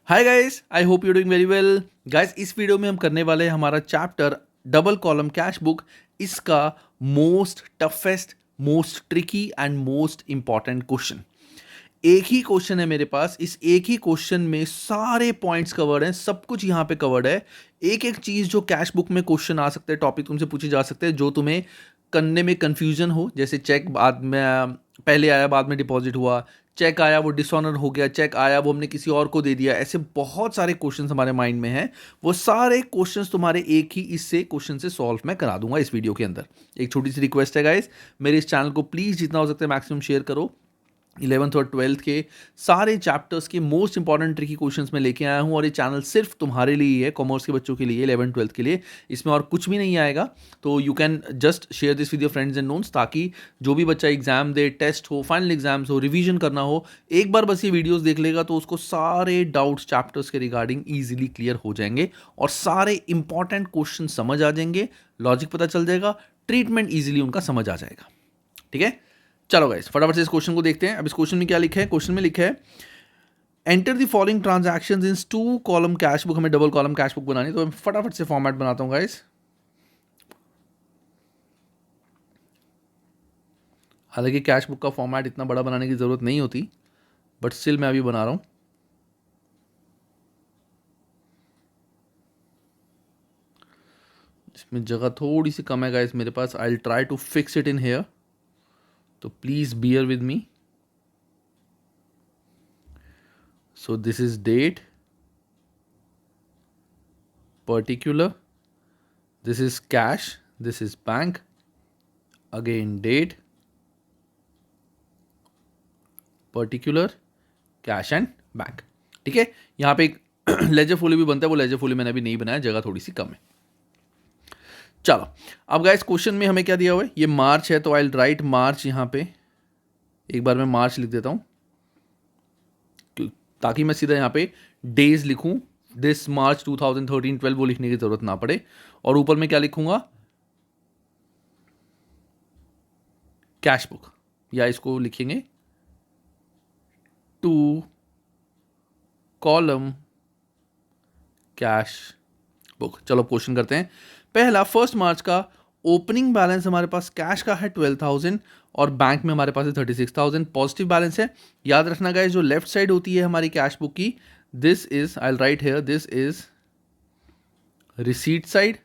Hi guys, I hope you doing very well. Guys, इस video में हम करने वाले हैं हमारा chapter double column cash book. इसका most toughest, most tricky and most important question. एक ही क्वेश्चन है मेरे पास। इस एक ही क्वेश्चन में सारे पॉइंट्स कवर्ड हैं, सब कुछ यहाँ पे कवर्ड है। एक एक चीज जो कैश बुक में क्वेश्चन आ सकते हैं, टॉपिक तुमसे पूछे जा सकते हैं, जो तुम्हें करने में कंफ्यूजन हो। जैसे चेक बाद में पहले आया, बाद में डिपॉजिट हुआ, चेक आया वो डिसऑनर हो गया, चेक आया वो हमने किसी और को दे दिया। ऐसे बहुत सारे क्वेश्चंस हमारे माइंड में हैं। वो सारे क्वेश्चंस तुम्हारे एक ही इससे क्वेश्चन से सॉल्व मैं करा दूंगा इस वीडियो के अंदर। एक छोटी सी रिक्वेस्ट है गाइस, मेरे इस चैनल को प्लीज जितना हो सकता है मैक्सिमम शेयर करो। 11th और 12th के सारे चैप्टर्स के मोस्ट इंपॉर्टेंट ट्रिकी क्वेश्चंस मैं लेके आया हूं, और ये चैनल सिर्फ तुम्हारे लिए ही है, कॉमर्स के बच्चों के लिए, 11th 12th के लिए। इसमें और कुछ भी नहीं आएगा। तो you can just share this with your friends and knowns, ताकि जो भी बच्चा एग्जाम दे, टेस्ट हो, फाइनल एग्जाम्स हो, रिवीजन करना हो, एक बार बस ये वीडियोस देख लेगा तो उसको सारे डाउट्स चैप्टर्स के रिगार्डिंग ईजिली क्लियर हो जाएंगे, और सारे इंपॉर्टेंट क्वेश्चन समझ आ जाएंगे, लॉजिक पता चल जाएगा, ट्रीटमेंट ईजिली उनका समझ आ जाएगा। ठीक है, चलो गाइस फटाफट से इस क्वेश्चन को देखते हैं। अब इस क्वेश्चन में क्या लिखा है? क्वेश्चन में लिखा है enter the following transactions in 2 column cash book. हमें डबल कॉलम कैश बुक बनानी है, तो मैं फटाफट से फॉर्मेट बनाता हूं गाइस। हालांकि कैश बुक का फॉर्मेट इतना बड़ा बनाने की जरूरत नहीं होती, बट स्टिल मैं अभी बना रहा हूं। इसमें जगह थोड़ी सी कम है गाइस मेरे पास। I will try to fix it in here, तो please bear with me. So this is date particular, this is cash, this is bank, again date, particular, cash and bank. ठीक है, यहां पे एक लेजर फुली भी बनता है, वो लेजर फुली मैंने अभी नहीं बनाया, जगह थोड़ी सी कम है। चलो, अब गाइस क्वेश्चन में हमें क्या दिया हुआ है? ये मार्च है, तो आई विल राइट मार्च यहां पे। एक बार मैं मार्च लिख देता हूं, ताकि मैं सीधा यहां पे डेज लिखूं। दिस मार्च 2013-12 वो लिखने की जरूरत ना पड़े। और ऊपर में क्या लिखूंगा? कैश बुक, या इसको लिखेंगे 2 कॉलम कैश बुक। चलो क्वेश्चन करते हैं। पहला, 1 मार्च का ओपनिंग बैलेंस हमारे पास कैश का है 12,000, और बैंक में हमारे पास है 36,000। पॉजिटिव बैलेंस है। याद रखना गाइस, जो लेफ्ट साइड होती है हमारी कैश बुक की, this is, I will write here, this is receipt side,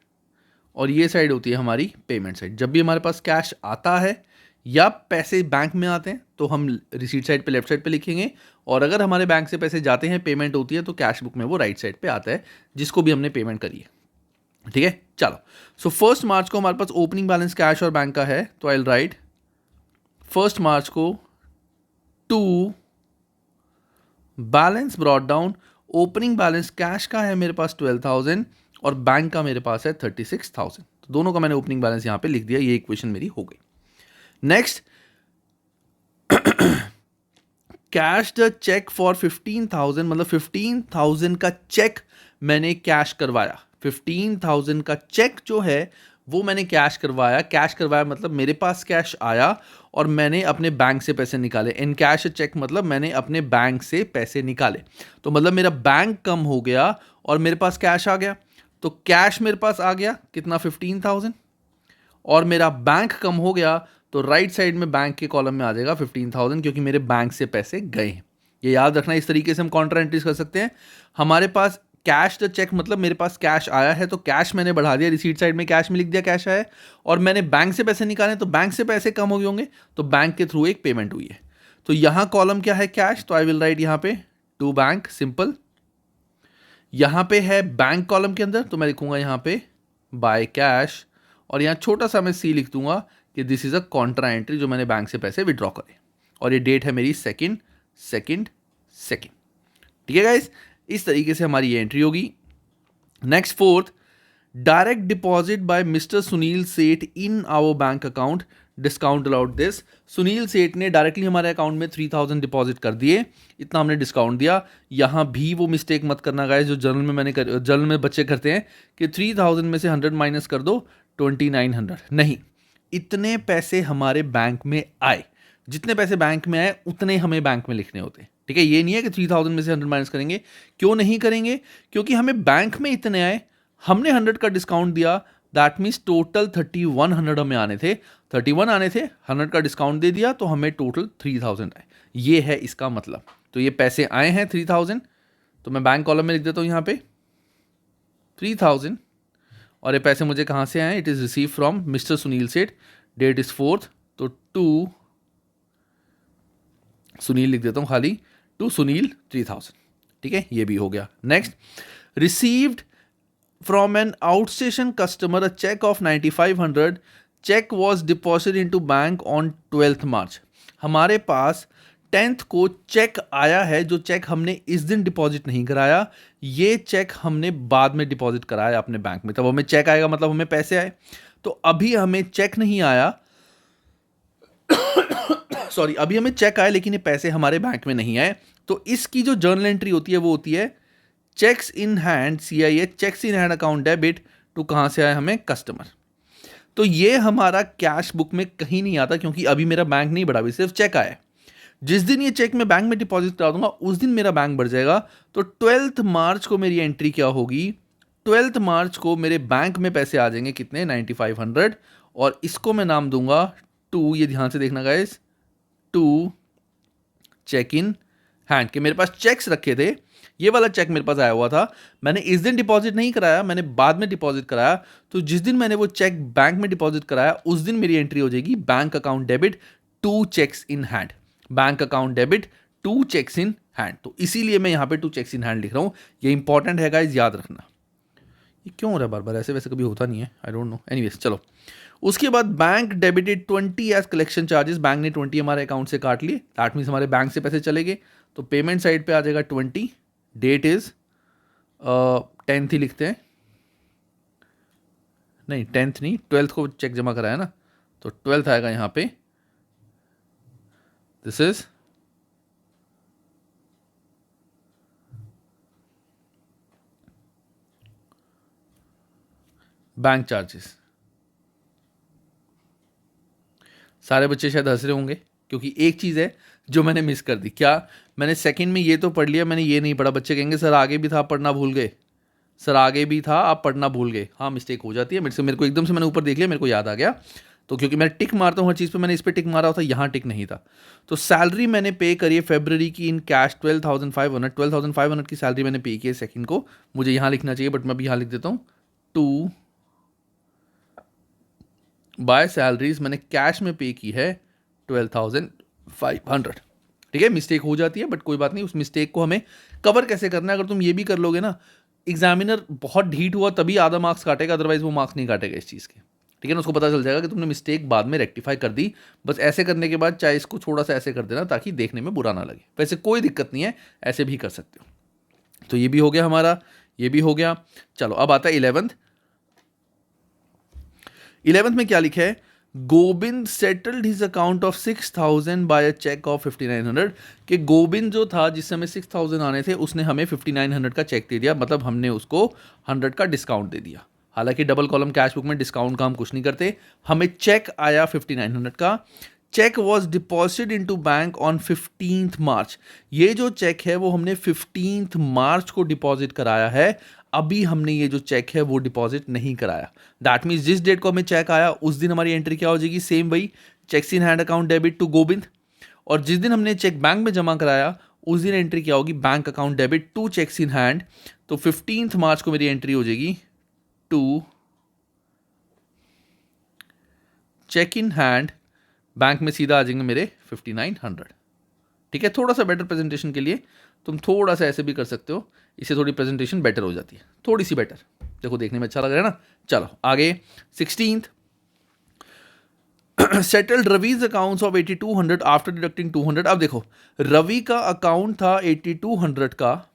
और ये साइड होती है हमारी पेमेंट साइड। जब भी हमारे पास कैश आता है या पैसे बैंक में आते हैं, तो हम रिसीट साइड पे, लेफ्ट साइड पे लिखेंगे, और अगर हमारे बैंक से पैसे जाते हैं, पेमेंट होती है, तो कैश बुक में वो राइट साइड पे आता है, जिसको भी हमने पेमेंट करी है। ठीक है, चलो। सो 1 मार्च को हमारे पास ओपनिंग बैलेंस कैश और बैंक का है, तो आई विल राइट 1 मार्च को 2 balance brought down. Opening balance cash का है मेरे पास 12,000, और बैंक का मेरे पास है 36,000। तो दोनों का मैंने ओपनिंग बैलेंस यहां पे लिख दिया। ये इक्वेशन मेरी हो गई। Next, cash the cheque for 15,000, मतलब 15,000 का चेक मैंने कैश करवाया। 15,000 का चेक जो है वो मैंने कैश करवाया। कैश करवाया मतलब मेरे पास कैश आया और मैंने अपने बैंक से पैसे निकाले। इन कैश चेक मतलब मैंने अपने बैंक से पैसे निकाले, तो मतलब मेरा बैंक कम हो गया और मेरे पास कैश आ गया। तो कैश मेरे पास आ गया कितना? 15,000, और मेरा बैंक कम हो गया, तो राइट साइड में बैंक के कॉलम में आ जाएगा 15,000, क्योंकि मेरे बैंक से पैसे गए हैं। ये याद रखना। इस तरीके से हम काउंटर एंट्रीज कर सकते हैं। हमारे पास कैश द चेक मतलब मेरे पास कैश आया है, तो कैश मैंने बढ़ा दिया, रिसीट साइड में कैश में लिख दिया कैश आया, और मैंने बैंक से पैसे निकाले, तो बैंक से पैसे कम हो गए होंगे, तो बैंक के थ्रू एक पेमेंट हुई है। तो यहां कॉलम क्या है? कैश। तो आई विल राइट यहां पे टू बैंक, सिंपल। यहां पे है बैंक कॉलम के अंदर, तो मैं लिखूंगा यहां पे बाय कैश, और यहां छोटा सा मैं सी लिख दूंगा कि this is a Contra entry, जो मैंने बैंक से पैसे विड्रॉ करे, और ये डेट है मेरी 2nd। ठीक है गाइस, इस तरीके से हमारी ये एंट्री होगी। Next, 4th, direct deposit by mister Sunil Seth in our bank account, discount allowed this. Sunil Seth ने डायरेक्टली हमारे अकाउंट में 3,000 डिपॉजिट कर दिए, इतना हमने डिस्काउंट दिया। यहां भी वो मिस्टेक मत करना गाइस, जो जर्नल में बच्चे करते हैं कि 3,000 में से 100 माइनस कर दो, 2,900। नहीं, इतने पैसे हमारे बैंक में आए, जितने पैसे बैंक में आए उतने हमें बैंक में लिखने होते हैं। ठीक है, ये नहीं है कि 3000 में से 100 माइनस करेंगे। क्यों नहीं करेंगे? क्योंकि हमें बैंक में इतने आए, हमने 100 का डिस्काउंट दिया, दैट मीन्स टोटल 3100 हमें आने थे, 31 आने थे, 100 का डिस्काउंट दे दिया तो हमें टोटल 3000 आए। ये है इसका मतलब। तो ये पैसे आए हैं 3000, तो मैं बैंक कॉलम में लिख देता हूँ यहाँ पे 3000, और ये पैसे मुझे कहाँ से आए? It is receive from mister Sunil सेठ, डेट इज़ 4th, तो टू सुनील लिख देता हूँ खाली, टू सुनील 3000। ठीक है, ये भी हो गया। Next, received from an outstation customer a cheque of 9500, cheque was deposit in to bank on 12th March. हमारे पास 10th को चेक आया है, जो चेक हमने इस दिन डिपॉजिट नहीं कराया, ये चेक हमने बाद में डिपॉजिट कराया अपने बैंक में। तब हमें चेक आएगा मतलब हमें पैसे आए। तो अभी हमें चेक नहीं आया, सॉरी, अभी हमें चेक आया लेकिन ये पैसे हमारे बैंक में नहीं आए। तो इसकी जो जर्नल एंट्री होती है वो होती है cheques in hand, CIH, cheques in hand account debit to, कहाँ से आया? हमें कस्टमर। तो ये हमारा कैश बुक में कहीं नहीं आता, क्योंकि अभी मेरा बैंक नहीं बढ़ा, अभी सिर्फ चेक आया। जिस दिन ये चेक मैं बैंक में डिपॉजिट करा दूंगा उस दिन मेरा बैंक बढ़ जाएगा। तो 12th मार्च को मेरी एंट्री क्या होगी? 12th मार्च को मेरे बैंक में पैसे आ जाएंगे कितने? 9500, और इसको मैं नाम दूंगा टू, ये ध्यान से देखना guys, to cheque in hand. के मेरे पास चेक्स रखे थे, ये वाला चेक मेरे पास आया हुआ था, मैंने इस दिन डिपॉजिट नहीं कराया, मैंने बाद में डिपॉजिट कराया। तो जिस दिन मैंने वो चेक बैंक में डिपॉजिट कराया उस दिन मेरी एंट्री हो जाएगी bank account debit to cheques in hand, bank account debit to cheques in hand. तो इसीलिए मैं यहाँ पे टू चेक्स इन हैंड लिख रहा हूँ। ये इंपॉर्टेंट है गाइस, याद रखना। ये क्यों हो रहा है बार बार? ऐसे वैसे कभी होता नहीं है, आई डोंट नो। एनीवेज चलो, उसके बाद bank debited 20 as collection charges, bank ने 20 हमारे अकाउंट से काट लिए, दैट मीन्स हमारे बैंक से पैसे चले गए। तो पेमेंट साइड पे आ जाएगा 20, डेट इज 10th ही लिखते हैं, नहीं 10th नहीं, 12th को चेक जमा कराया ना, तो 12th आएगा यहाँ पे। This is bank charges. सारे बच्चे शायद हंस रहे होंगे, क्योंकि एक चीज़ है जो मैंने मिस कर दी। क्या? मैंने सेकंड में ये तो पढ़ लिया, मैंने ये नहीं पढ़ा। बच्चे कहेंगे सर आगे भी था, आप पढ़ना भूल गए। सर आगे भी था, आप पढ़ना भूल गए। हाँ, मिस्टेक हो जाती है मेरे को एकदम से मैंने ऊपर देख लिया, मेरे को याद आ गया। तो क्योंकि मैं टिक मारता हूँ हर चीज़ पे, मैंने इस पर टिक मारा था, यहाँ टिक नहीं था। तो सैलरी मैंने पे करी है फरवरी की इन कैश 12,500 की सैलरी मैंने पे की है सेकंड को। मुझे यहाँ लिखना चाहिए बट मैं अभी यहाँ लिख देता हूँ, टू बाय सैलरीज मैंने कैश में पे की है 12,500। ठीक है, मिस्टेक हो जाती है बट कोई बात नहीं, उस मिस्टेक को हमें कवर कैसे करना है, अगर तुम ये भी कर लोगे ना, एग्जामिनर बहुत ढीठ हुआ तभी आधा मार्क्स काटेगा, अदरवाइज वो मार्क्स नहीं काटेगा इस चीज़ के। ठीक है ना, उसको पता चल जाएगा कि तुमने मिस्टेक बाद में रेक्टिफाई कर दी। बस ऐसे करने के बाद चाहे इसको थोड़ा सा ऐसे कर देना ताकि देखने में बुरा ना लगे, वैसे कोई दिक्कत नहीं है, ऐसे भी कर सकते हो। तो ये भी हो गया हमारा, ये भी हो गया। चलो अब आता है 11th में क्या लिखा है? Govind settled his account of 6000 by a cheque of 5900। कि गोविंद जो था जिस समय 6000 आने थे उसने हमें 5900 का चेक दे दिया, मतलब हमने उसको 100 का डिस्काउंट दे दिया। हालांकि डबल कॉलम कैश बुक में डिस्काउंट का हम कुछ नहीं करते, हमें चेक आया 5900 का। Cheque was deposited into bank on 15th March. ये जो चेक है वो हमने 15th मार्च को डिपॉजिट कराया है, अभी हमने ये जो चेक है वो डिपॉजिट नहीं कराया। दैट मीन्स जिस डेट को हमें चेक आया उस दिन हमारी एंट्री क्या हो जाएगी? सेम वही, cheques in hand account debit to Govind. और जिस दिन हमने चेक बैंक में जमा कराया उस दिन एंट्री क्या होगी? Bank account debit to cheques in hand. तो 15th मार्च को मेरी एंट्री हो जाएगी to cheque in hand, bank में सीधा आ जाएंगे मेरे 5900। ठीक है, थोड़ा सा बेटर प्रेजेंटेशन के लिए तुम थोड़ा सा ऐसे भी कर सकते हो, इससे थोड़ी प्रेजेंटेशन बेटर हो जाती है, थोड़ी सी बेटर। देखो देखने में अच्छा लग रहा है ना। चलो आगे 16th, settled Ravi's accounts of 8200 after deducting 200। अब देखो रवि का अकाउंट था 8200 का,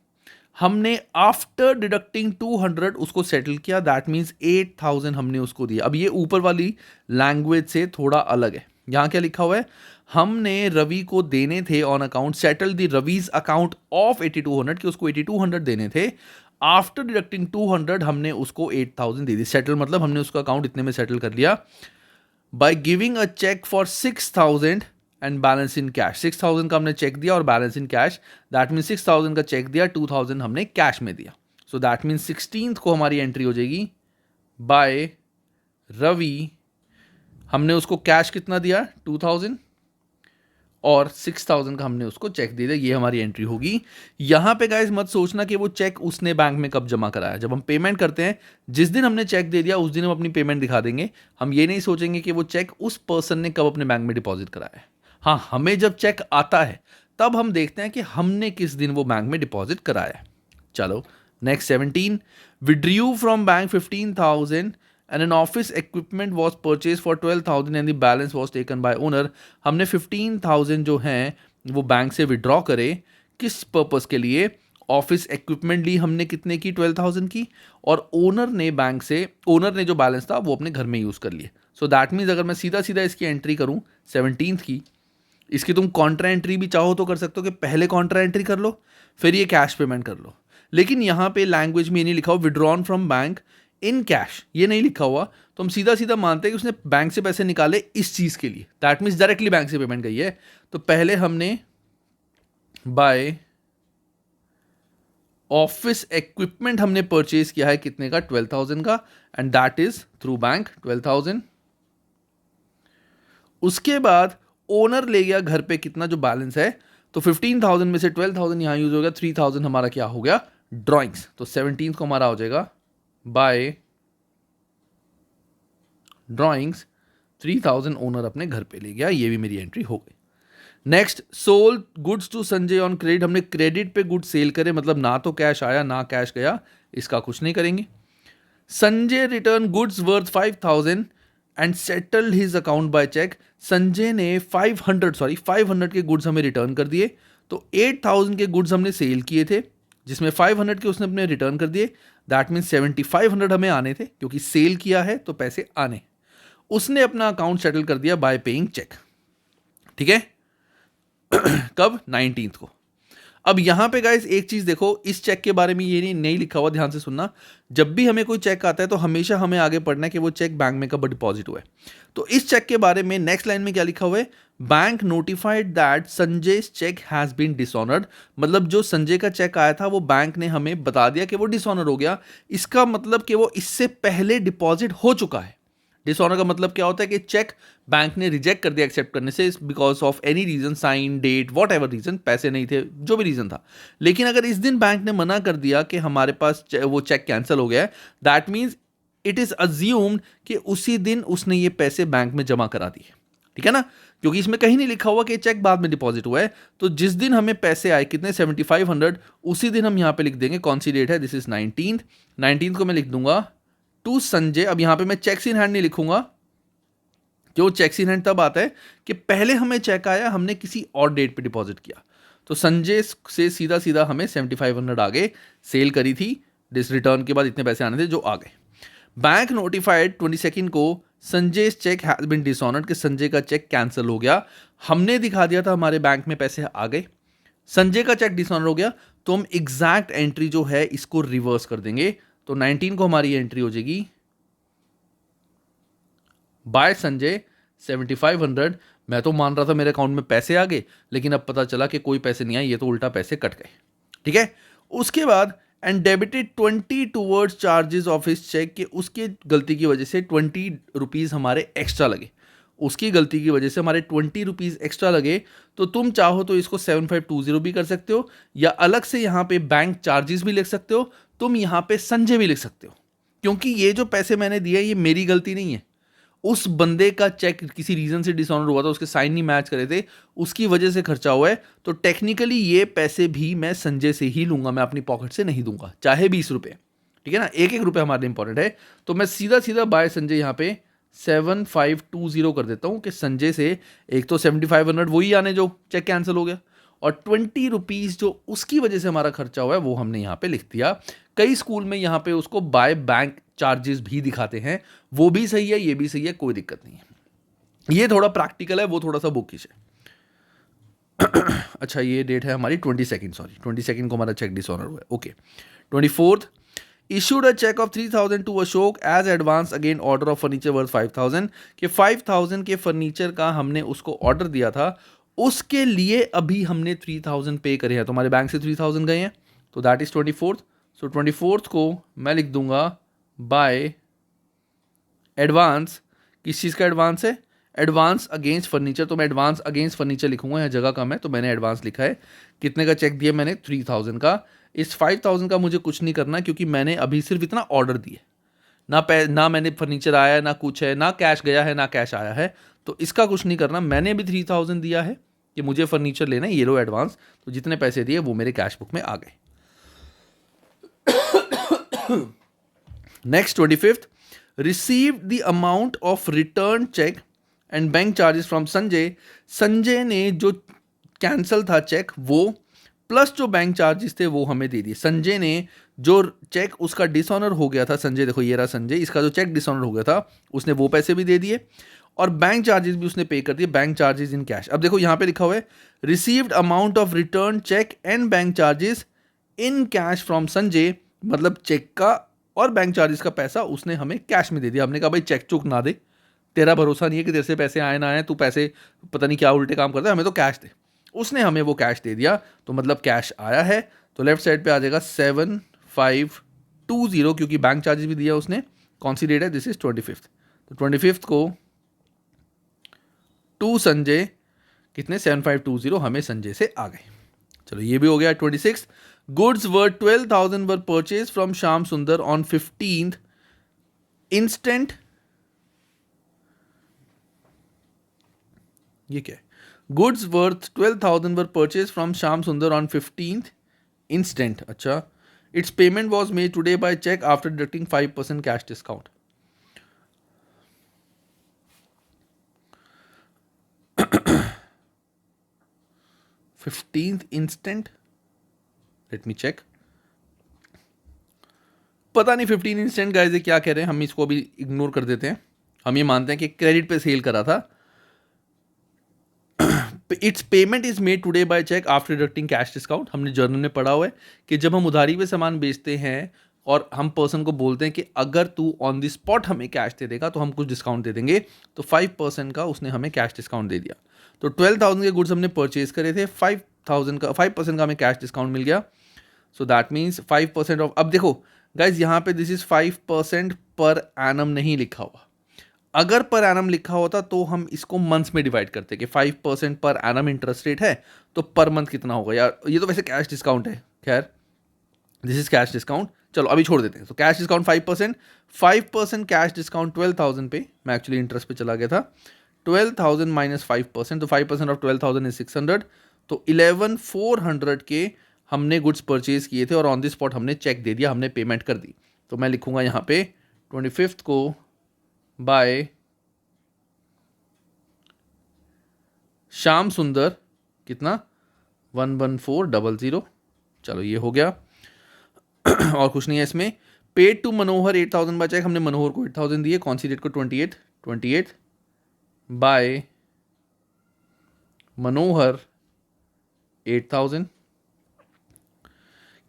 हमने आफ्टर डिडक्टिंग 200 उसको सेटल किया, दैट मीन्स 8000 हमने उसको दिया। अब ये ऊपर वाली लैंग्वेज से थोड़ा अलग है, यहाँ क्या लिखा हुआ है? हमने रवि को देने थे on account, settle the Ravi's account of 8200, कि उसको 8200 देने थे। आफ्टर डिडक्टिंग 200 हमने उसको 8000 दे दी। सेटल मतलब हमने उसका अकाउंट इतने में सेटल कर लिया। By giving a cheque for 6000 and balance in cash. 6,000 का हमने चेक दिया और balance in cash, that mean 6,000 का चेक दिया, 2,000 हमने कैश में दिया। सो दैट मीन 16th को हमारी एंट्री हो जाएगी बाय रवि। हमने उसको कैश कितना दिया 2,000 और 6,000 का हमने उसको चेक दे दिया। ये हमारी एंट्री होगी। यहां पे गाइस मत सोचना कि वो चेक उसने बैंक में कब जमा कराया। जब हम पेमेंट करते हैं, जिस दिन हमने चेक दे दिया उस दिन हम अपनी पेमेंट दिखा देंगे। हम ये नहीं सोचेंगे कि वो चेक उस पर्सन ने कब अपने बैंक में डिपॉजिट कराया है। हाँ, हमें जब चेक आता है तब हम देखते हैं कि हमने किस दिन वो बैंक में डिपॉजिट कराया है। चलो next 17, withdrew from bank 15,000 and an office equipment was purchased for 12,000 and the balance was taken by owner। हमने 15,000 जो हैं वो बैंक से विड्रॉ करे, किस पर्पस के लिए? ऑफिस इक्विपमेंट ली हमने कितने की? 12,000 की, और ओनर ने बैंक से, ओनर ने जो बैलेंस था वो अपने घर में यूज़ कर लिए। सो दैट मीन्स अगर मैं सीधा सीधा इसकी एंट्री करूँ 17th की, इसकी तुम कॉन्ट्रा एंट्री भी चाहो तो कर सकते हो कि पहले कॉन्ट्रा एंट्री कर लो फिर ये कैश पेमेंट कर लो। लेकिन यहाँ पे लैंग्वेज में ये नहीं लिखा हो withdrawn from bank in cash, ये नहीं लिखा हुआ, तो हम सीधा सीधा मानते हैं कि उसने बैंक से पैसे निकाले इस चीज के लिए। दैट मीन्स डायरेक्टली बैंक से पेमेंट गई है। तो पहले हमने बाय ऑफिस इक्विपमेंट हमने परचेज किया है कितने का? 12,000 का, and that is through bank 12,000। उसके बाद ओनर ले गया घर पे कितना जो बैलेंस है, तो 15,000 में से 12,000 यहां यूज हो गया, 3,000 हमारा क्या हो गया? ड्रॉइंग्स। तो 17th को हमारा हो जाएगा बाय ड्रॉइंग्स 3,000 ओनर अपने घर पे ले गया। ये भी मेरी एंट्री हो गई। Next, sold goods to Sanjay on credit. हमने क्रेडिट पे गुड्स सेल करे, मतलब ना तो कैश आया ना कैश गया, इसका कुछ नहीं करेंगे। Sanjay return goods worth 5,000 and settled his account by cheque. Sanjay ने 500 के गुड्स हमें रिटर्न कर दिए। तो 8,000 के गुड्स हमने सेल किए थे, जिसमें 500 के उसने अपने रिटर्न कर दिए। दैट मीन्स 7,500 हमें आने थे, क्योंकि सेल किया है तो पैसे आने। उसने अपना अकाउंट सेटल कर दिया बाय पेइंग चेक। ठीक है कब? 19th को। अब यहां पे गाइस एक चीज देखो, इस चेक के बारे में ये नहीं लिखा हुआ, ध्यान से सुनना। जब भी हमें कोई चेक आता है तो हमेशा हमें आगे पढ़ना है कि वो चेक बैंक में कब डिपॉजिट हुआ है। तो इस चेक के बारे में नेक्स्ट लाइन में क्या लिखा हुआ है? Bank notified that Sanjay cheque has been dishonoured. मतलब जो संजय का चेक आया था वो बैंक ने हमें बता दिया कि वो डिसऑनर हो गया। इसका मतलब कि वो इससे पहले डिपॉजिट हो चुका है। डिसऑनर का मतलब क्या होता है कि चेक बैंक ने रिजेक्ट कर दिया एक्सेप्ट करने से, because of any reason, sign, date, whatever reason, पैसे नहीं थे, जो भी रीजन था। लेकिन अगर इस दिन बैंक ने मना कर दिया कि हमारे पास वो चेक कैंसिल हो गया है, that means it is assumed कि उसी दिन उसने ये पैसे बैंक में जमा करा दिए। ठीक है ना, क्योंकि इसमें कहीं नहीं लिखा हुआ कि चेक बाद में डिपॉजिट हुआ है। तो जिस दिन हमें पैसे आए कितने? 7,500, उसी दिन हम यहां पे लिख देंगे। कौन सी डेट है? दिस इज 19th को मैं लिख दूंगा टू संजय। अब यहां पे मैं चेक्स इन हैंड नहीं लिखूंगा, जो चेक्स इन हैंड तब आता है कि पहले हमें चेक आया, हमने किसी और डेट पे डिपॉजिट किया। तो संजय से सीधा सीधा हमें 7,500 आगे सेल करी थी, डिस रिटर्न के बाद इतने पैसे आने थे जो आ गए। बैंक नोटिफाइड 22nd को Sanjay cheque has been dishonoured, कि संजय का चेक कैंसिल हो गया। हमने दिखा दिया था हमारे बैंक में पैसे आ गए, संजय का चेक डिसऑनर हो गया। तो हम एग्जैक्ट एंट्री जो है इसको रिवर्स कर देंगे। तो 19 को हमारी एंट्री हो जाएगी बाय संजय 7,500। मैं तो मान रहा था मेरे अकाउंट में पैसे आ गए, लेकिन अब पता चला कि कोई पैसे नहीं आए, ये तो उल्टा पैसे कट गए। ठीक है, उसके बाद and debited 20 towards charges of his cheque, के उसके गलती की वजह से 20 रुपीज़ हमारे एक्स्ट्रा लगे। उसकी गलती की वजह से हमारे 20 रुपीज़ एक्स्ट्रा लगे। तो तुम चाहो तो इसको 7,520 भी कर सकते हो, या अलग से यहाँ पे बैंक चार्जेस भी लिख सकते हो। तुम यहाँ पे संजय भी लिख सकते हो, क्योंकि ये जो पैसे मैंने दिए ये मेरी गलती नहीं है। उस बंदे का चेक किसी रीजन से डिसऑनर हुआ था, उसके साइन नहीं मैच करे थे, उसकी वजह से खर्चा हुआ है। तो टेक्निकली ये पैसे भी मैं संजय से ही लूंगा, मैं अपनी पॉकेट से नहीं दूंगा, चाहे 20 रुपए। ठीक है ना, एक एक रुपए हमारे लिए इंपॉर्टेंट है। तो मैं सीधा सीधा बाय संजय यहाँ पे 7,520 कर देता हूँ कि संजय से एक तो 7,500 वही आने जो चेक कैंसिल हो गया, और 20 रुपीज़ जो उसकी वजह से हमारा खर्चा हुआ है वो हमने यहाँ पे लिख दिया। कई स्कूल में यहाँ पे उसको बाय बैंक चार्जेस भी दिखाते हैं, वो भी सही है, ये भी सही है, कोई दिक्कत नहीं है। ये थोड़ा प्रैक्टिकल है, वो थोड़ा सा बुकिश है। अच्छा, ये डेट है हमारी 22nd, सॉरी 22nd को हमारा चेक डिसऑनर हुआ है। Okay, 24th issued a check of 3,000 to Ashok as advance again order of furniture worth 5,000 कि 5,000 के फर्नीचर का हमने उसको ऑर्डर दिया था, उसके लिए अभी हमने 3,000 पे करे हैं, तो हमारे बैंक से 3,000 गए हैं, तो that is 24th। So 24th को मैं लिख दूंगा बाय एडवांस। किस चीज़ का एडवांस है? एडवांस अगेंस्ट फर्नीचर, तो मैं एडवांस अगेंस्ट फर्नीचर लिखूंगा, यहाँ जगह कम है तो मैंने एडवांस लिखा है। कितने का चेक दिया मैंने? 3,000 का। इस 5,000 का मुझे कुछ नहीं करना क्योंकि मैंने अभी सिर्फ इतना ऑर्डर दिया, ना मैंने फर्नीचर आया, ना कुछ है, ना कैश गया है, ना कैश आया है, तो इसका कुछ नहीं करना। मैंने अभी 3,000 दिया है कि मुझे फर्नीचर लेना है, ये लो एडवांस, तो जितने पैसे दिए वो मेरे कैश बुक में आ गए। Next 25th, received the amount of return cheque and bank charges from Sanjay. Sanjay ने जो कैंसिल था चेक वो प्लस जो बैंक चार्जेस थे वो हमें दे दिए। संजय ने जो चेक उसका डिसऑनर हो गया था, संजय देखो ये रहा संजय, इसका जो चेक डिसऑनर हो गया था उसने वो पैसे भी दे दिए और बैंक चार्जेस भी उसने पे कर दिए, बैंक चार्जेस इन कैश। अब देखो यहाँ पे लिखा हुआ है received amount of return cheque and bank charges in cash from Sanjay, मतलब चेक का और बैंक चार्जेस का पैसा उसने हमें कैश में दे दिया। हमने कहा भाई चेक चुक ना दे, तेरा भरोसा नहीं है कि तेरे से पैसे आए ना आए, तू पैसे पता नहीं क्या उल्टे काम करता है, हमें तो कैश दे। उसने हमें वो कैश दे दिया, तो मतलब कैश आया है। तो लेफ्ट साइड पे आ जाएगा 7,520 क्योंकि बैंक चार्जेस भी दिया उसने। कौन सी डेट है? This is 25th। तो 25th को टू संजय कितने 7,520 हमें संजय से आ गए। चलो ये भी हो गया। 26 goods worth 12,000 were purchase from Shyam Sundar on 15th instant. ये क्या है? Goods worth 12,000 were purchase from Shyam Sundar on 15th instant. अच्छा, its payment was made today by cheque after deducting 5% cash discount. Fifteenth instant, let me check. पता नहीं 15 instant guys ये क्या कह रहे हैं, हम इसको अभी इग्नोर कर देते हैं। हम ये मानते हैं कि क्रेडिट पे सेल करा था। Its payment is made today by cheque after deducting cash discount. हमने जर्नल में पढ़ा हुआ है कि जब हम उधारी पे सामान बेचते हैं और हम पर्सन को बोलते हैं कि अगर तू ऑन द स्पॉट हमें कैश दे देगा तो हम कुछ डिस्काउंट दे देंगे, तो 5% का उसने हमें कैश डिस्काउंट दे दिया। तो 12,000 के गुड्स हमने परचेज करे थे, 5,000 का 5% का हमें कैश डिस्काउंट मिल गया। So that means 5% of. अब देखो गाइज यहाँ पे दिस इज 5% पर एनम नहीं लिखा हुआ। अगर पर एनम लिखा होता तो हम इसको मंथ्स में डिवाइड करते कि 5% पर एनम इंटरेस्ट रेट है तो पर मंथ कितना होगा यार। ये तो वैसे कैश डिस्काउंट है, खैर दिस इज कैश डिस्काउंट। चलो अभी छोड़ देते हैं। तो कैश डिस्काउंट 5% कैश डिस्काउंट 12,000 पे, मैं एक्चुअली इंटरेस्ट पे चला गया था। 12,000 माइनस 5%, तो 5% ऑफ 12,000 इज 600, तो 11,400 के हमने गुड्स परचेज किए थे और ऑन द स्पॉट हमने चेक दे दिया, हमने पेमेंट कर दी। तो मैं लिखूंगा यहाँ पे 25th को बाय श्याम सुंदर कितना 11400। चलो ये हो गया और कुछ नहीं है इसमें। Paid to Manohar 8,000 by cheque, हमने मनोहर को 8,000 दिए। कौन सी डेट को? 28 by Manohar 8,000।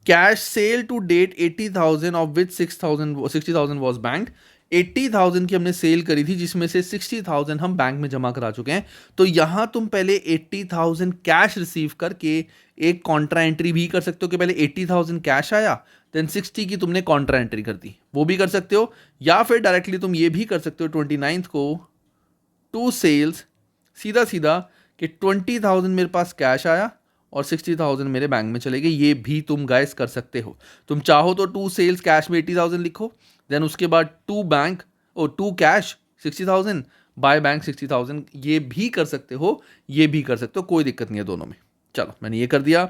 Cash sale to date 80,000 of which 60,000 was bank. 80,000 की हमने सेल करी थी जिसमें से 60,000 हम बैंक में जमा करा चुके हैं। तो यहां तुम पहले 80,000 कैश रिसीव करके एक कॉन्ट्रा एंट्री भी कर सकते हो कि पहले 80,000 कैश आया देन 60 की तुमने कॉन्ट्रा एंट्री कर दी, वो भी कर सकते हो। या फिर डायरेक्टली तुम ये भी कर सकते हो 29th को टू सेल्स, सीधा सीधा कि 20,000 मेरे पास कैश आया और 60,000 मेरे बैंक में चले गए। ये भी तुम गाइस कर सकते हो। तुम चाहो तो टू सेल्स कैश में 80,000 लिखो, देन उसके बाद टू बैंक और टू कैश 60,000 बाय बैंक 60,000, ये भी कर सकते हो, ये भी कर सकते हो, कोई दिक्कत नहीं है दोनों में। चलो मैंने ये कर दिया।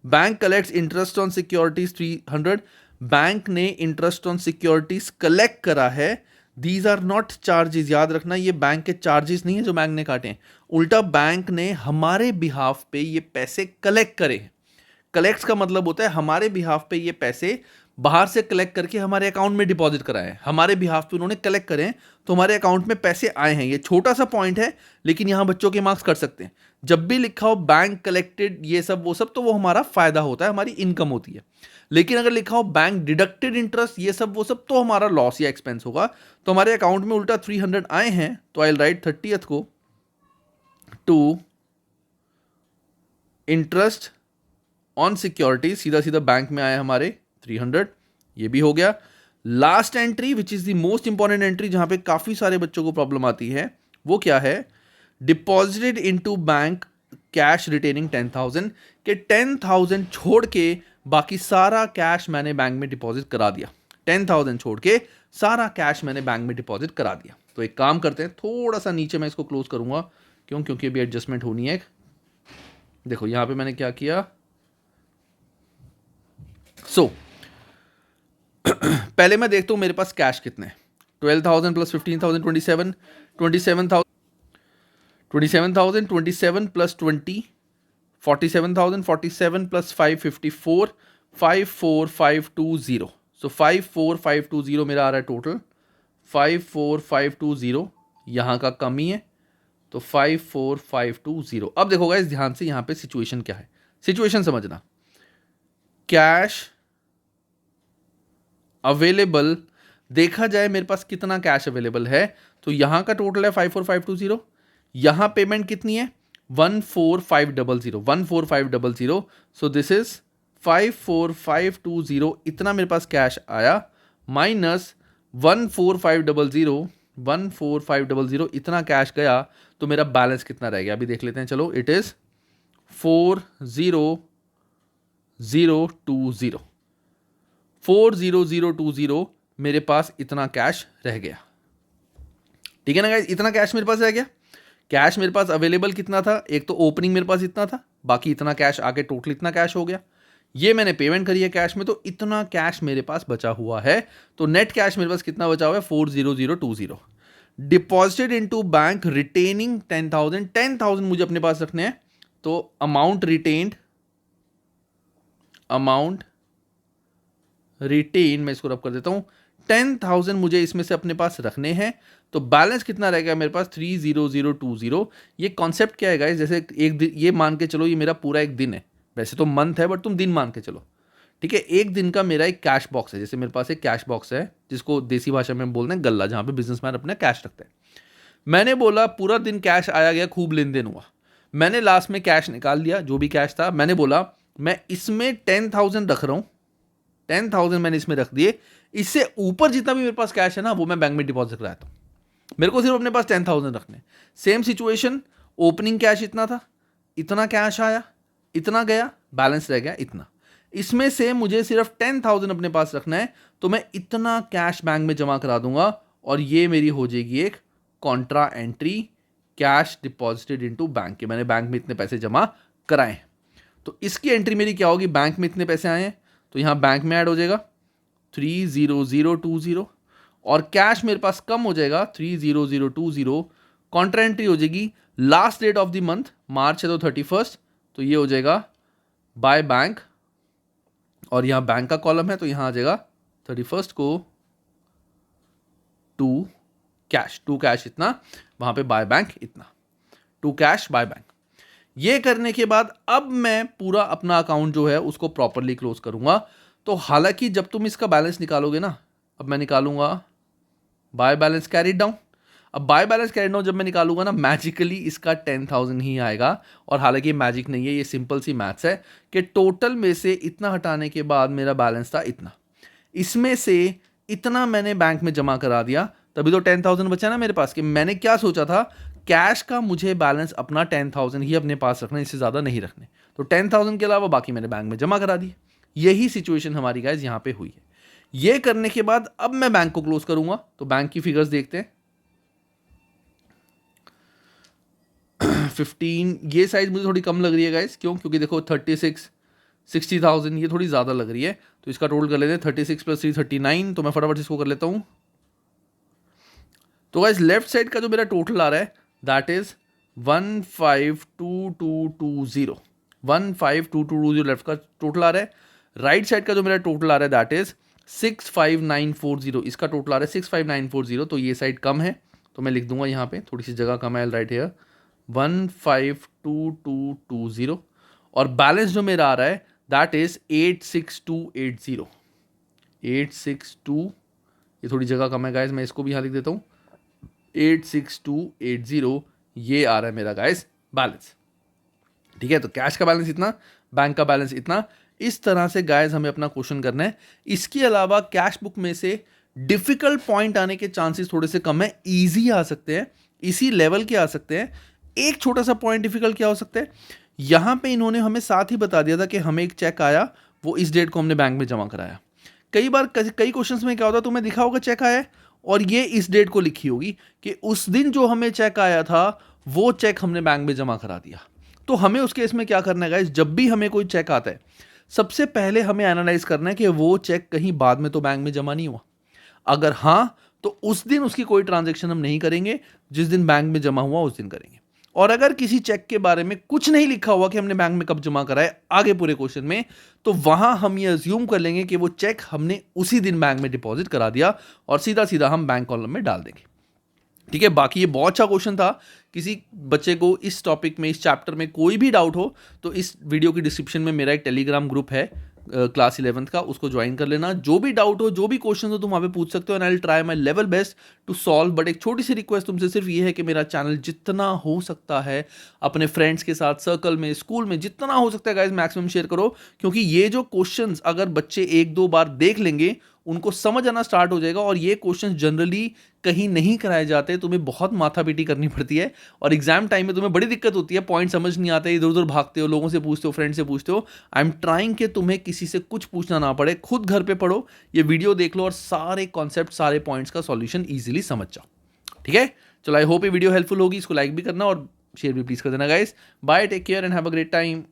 Bank collects interest on securities 300, bank ने इंटरेस्ट ऑन सिक्योरिटीज कलेक्ट करा है। दीज आर नॉट चार्जेस, याद रखना ये बैंक के चार्जेस नहीं है जो बैंक ने काटे हैं, उल्टा बैंक ने हमारे बिहाफ पे ये पैसे कलेक्ट करे हैं। कलेक्ट्स का मतलब होता है हमारे बिहाफ पे ये पैसे बाहर से कलेक्ट करके हमारे अकाउंट में डिपॉजिट कराए, हमारे बिहाफ पे उन्होंने कलेक्ट करें तो हमारे अकाउंट में पैसे आए हैं। ये छोटा सा पॉइंट है, लेकिन यहां बच्चों के मार्क्स कर सकते हैं। जब भी लिखा हो बैंक कलेक्टेड ये सब वो सब, तो वो हमारा फायदा होता है, हमारी इनकम होती है। लेकिन अगर लिखा हो बैंक डिडक्टेड इंटरेस्ट ये सब वो सब, तो हमारा लॉस या एक्सपेंस होगा। तो हमारे अकाउंट में उल्टा 300 आए हैं, तो आई राइट 30th को टू इंटरेस्ट ऑन सिक्योरिटी, सीधा सीधा बैंक में आया हमारे 300, ये भी हो गया। Last entry which is the most important entry, जहां पे काफी सारे बच्चों को प्रॉब्लम आती है, वो क्या है? Deposited into bank cash retaining 10,000 के 10,000 छोड़ के बाकी सारा कैश मैंने बैंक में डिपॉजिट करा दिया। 10,000 छोड़ के सारा कैश मैंने बैंक में डिपॉजिट करा दिया। तो एक काम करते हैं, थोड़ा सा नीचे मैं इसको क्लोज करूंगा, क्योंकि अभी एडजस्टमेंट होनी है। देखो यहां पे मैंने क्या किया, पहले मैं देखता हूं मेरे पास कैश कितने हैं। 12,000 प्लस 15,000 27, 27,000 27 प्लस 20 47,000, 47 प्लस 5 54, 54,520। सो 54,520 मेरा आ रहा है टोटल। 54,520 यहां का कमी है, तो 54,520। अब देखो गाइस ध्यान से, यहां पे सिचुएशन क्या है, सिचुएशन समझना। कैश अवेलेबल देखा जाए मेरे पास कितना कैश अवेलेबल है, तो यहां का टोटल है 54,520। यहां पेमेंट कितनी है? 14,500, 14,500। सो दिस इज 54,520, इतना मेरे पास कैश आया, माइनस 14,500, 14,500 इतना कैश गया, तो मेरा बैलेंस कितना रह गया अभी देख लेते हैं। चलो, इट इज 400,020, 400,020 मेरे पास इतना कैश रह गया। ठीक है ना गाइस, इतना कैश मेरे पास रह गया। कैश मेरे पास अवेलेबल कितना था? एक तो ओपनिंग मेरे पास इतना था, बाकी इतना कैश आके टोटल इतना कैश हो गया। ये मैंने पेमेंट करी है कैश में, तो इतना कैश मेरे पास बचा हुआ है। तो नेट कैश मेरे पास कितना बचा हुआ है? 400,020। डिपॉजिटेड इनटू बैंक रिटेनिंग 10,000, 10,000 मुझे अपने पास रखने हैं, तो अमाउंट रिटेन मैं इसको रब कर देता हूं, 10,000 मुझे इसमें से अपने पास रखने हैं। तो बैलेंस कितना रहेगा मेरे पास? 300,020। ये कॉन्सेप्ट क्या है गाइस? जैसे एक दिन, ये मान के चलो ये मेरा पूरा एक दिन है, वैसे तो मंथ है बट तुम दिन मान के चलो, ठीक है। एक दिन का मेरा एक कैश बॉक्स है, जैसे मेरे पास एक कैश बॉक्स है जिसको देसी भाषा में बोलते हैं गल्ला, जहां पे बिजनेसमैन अपना कैश रखते हैं। मैंने बोला पूरा दिन कैश आया गया, खूब लेन देन हुआ, मैंने लास्ट में कैश निकाल लिया, जो भी कैश था। मैंने बोला मैं इसमें 10,000 रख रहा हूं, 10,000 मैंने इसमें रख दिए, इससे ऊपर जितना भी मेरे पास कैश है ना, वो मैं बैंक में डिपॉजिट कराता हूं। मेरे को सिर्फ अपने पास 10,000 रखने। सेम सिचुएशन, ओपनिंग कैश इतना था, इतना कैश आया, इतना गया, बैलेंस रह गया इतना। इसमें से मुझे सिर्फ 10,000 अपने पास रखना है, तो मैं इतना कैश बैंक में जमा करा दूंगा, और ये मेरी हो जाएगी एक Contra entry, cash deposited into bank, के मैंने बैंक में इतने पैसे जमा कराए। तो इसकी एंट्री मेरी क्या होगी? बैंक में इतने पैसे आए हैं, तो यहां बैंक में ऐड हो जाएगा 300,020, और कैश मेरे पास कम हो जाएगा 300,020। कॉन्ट्रा एंट्री हो जाएगी last date of the month, March है तो 31st, तो ये हो जाएगा बाय बैंक, और यहां बैंक का कॉलम है तो यहां आ जाएगा 31st को टू कैश इतना, वहां पे बाय बैंक इतना, टू कैश बाय बैंक। ये करने के बाद अब मैं पूरा अपना अकाउंट जो है उसको प्रॉपरली क्लोज करूंगा। तो हालांकि जब तुम इसका बैलेंस निकालोगे ना, अब मैं निकालूंगा बाय बैलेंस कैरिड डाउन। अब बाय बैलेंस कैरिड डाउन जब मैं निकालूंगा ना, मैजिकली इसका 10,000 ही आएगा। और हालांकि मैजिक नहीं है, ये सिंपल सी मैथ्स है कि टोटल में से इतना हटाने के बाद मेरा बैलेंस था इतना, इसमें से इतना मैंने बैंक में जमा करा दिया, तभी तो 10,000 बचा ना मेरे पास। कि मैंने क्या सोचा था, कैश का मुझे बैलेंस अपना 10,000 ही अपने पास रखना, इससे ज़्यादा नहीं रखने। तो 10,000 के अलावा बाकी मैंने बैंक में जमा करा दिए। यही सिचुएशन हमारी गाइस यहाँ पे हुई है। ये करने के बाद अब मैं बैंक को क्लोज करूंगा, तो बैंक की फिगर्स देखते हैं। 15, ये साइज मुझे थोड़ी कम लग रही है गाइस, क्यों? क्योंकि देखो 36, 60,000 ये थोड़ी ज़्यादा लग रही है, तो इसका टोटल कर लेते हैं 36 प्लस 3 39। तो मैं फटाफट इसको कर लेता हूँ। तो गाइस लेफ्ट साइड का जो मेरा टोटल आ रहा है दैट इज 152220, 152220 लेफ्ट का टोटल आ रहा है। राइट साइड का जो मेरा टोटल आ रहा है दैट इज 65940, इसका टोटल आ रहा है 65940, तो ये साइड कम है तो मैं लिख दूंगा यहाँ पे, थोड़ी सी जगह कम है, राइट हियर 152220, और बैलेंस जो मेरा आ रहा है दैट इज 86280, 862, ये थोड़ी जगह कम है गाइस, मैं इसको भी यहाँ लिख देता हूँ 86280, ये आ रहा है मेरा गाइस बैलेंस। ठीक है, तो कैश का बैलेंस इतना, बैंक का बैलेंस इतना, इस तरह से गाइस हमें अपना क्वेश्चन करना है। इसके अलावा कैश बुक में से डिफिकल्ट पॉइंट आने के चांसेस थोड़े से कम है, इजी आ सकते हैं, इसी लेवल के आ सकते हैं। एक छोटा सा पॉइंट डिफिकल्ट क्या हो सकता है, यहां पे इन्होंने हमें साथ ही बता दिया था कि हमें एक चेक आया, वो इस डेट को हमने बैंक में जमा कराया। कई बार कई क्वेश्चंस में क्या होता है, तुम्हें दिखा होगा चेक आया है और ये इस डेट को लिखी होगी कि उस दिन जो हमें चेक आया था वो चेक हमने बैंक में जमा करा दिया। तो हमें उस केस में क्या करना है गाइस, जब भी हमें कोई चेक आता है सबसे पहले हमें एनालाइज करना है कि वो चेक कहीं बाद में तो बैंक में जमा नहीं हुआ। अगर हाँ तो उस दिन उसकी कोई ट्रांजैक्शन हम नहीं करेंगे, जिस दिन बैंक में जमा हुआ उस दिन करेंगे। और अगर किसी चेक के बारे में कुछ नहीं लिखा हुआ कि हमने बैंक में कब जमा कराए आगे पूरे क्वेश्चन में, तो वहां हम ये अज्यूम कर लेंगे कि वो चेक हमने उसी दिन बैंक में डिपॉजिट करा दिया और सीधा सीधा हम बैंक कॉलम में डाल देंगे। ठीक है, बाकी ये बहुत अच्छा क्वेश्चन था। किसी बच्चे को इस टॉपिक में, इस चैप्टर में कोई भी डाउट हो तो इस वीडियो की डिस्क्रिप्शन में मेरा एक टेलीग्राम ग्रुप है क्लास 11th का, उसको ज्वाइन कर लेना। जो भी डाउट हो, जो भी क्वेश्चन हो, तुम वहाँ पे पूछ सकते हो and I will try my level best to solve. But एक छोटी सी रिक्वेस्ट तुमसे सिर्फ ये है कि मेरा चैनल जितना हो सकता है अपने फ्रेंड्स के साथ, सर्कल में, स्कूल में, जितना हो सकता है गाइस मैक्सिमम शेयर करो, क्योंकि ये जो क्वेश्चंस अगर बच्चे एक दो बार देख लेंगे उनको समझ आना स्टार्ट हो जाएगा। और ये क्वेश्चन जनरली कहीं नहीं कराए जाते, तुम्हें बहुत माथापीटी करनी पड़ती है और एग्जाम टाइम में तुम्हें बड़ी दिक्कत होती है, पॉइंट समझ नहीं आते, इधर उधर भागते हो, लोगों से पूछते हो, फ्रेंड से पूछते हो। आई एम ट्राइंग कि तुम्हें किसी से कुछ पूछना ना पड़े, खुद घर पे पढ़ो, ये वीडियो देख लो और सारे कॉन्सेप्ट, सारे पॉइंट्स का सॉल्यूशन ईजिली समझ जाओ। ठीक है, चलो आई होप ये वीडियो हेल्पफुल होगी, इसको लाइक भी करना और शेयर भी प्लीज कर देना guys. Bye, take care and have a great time.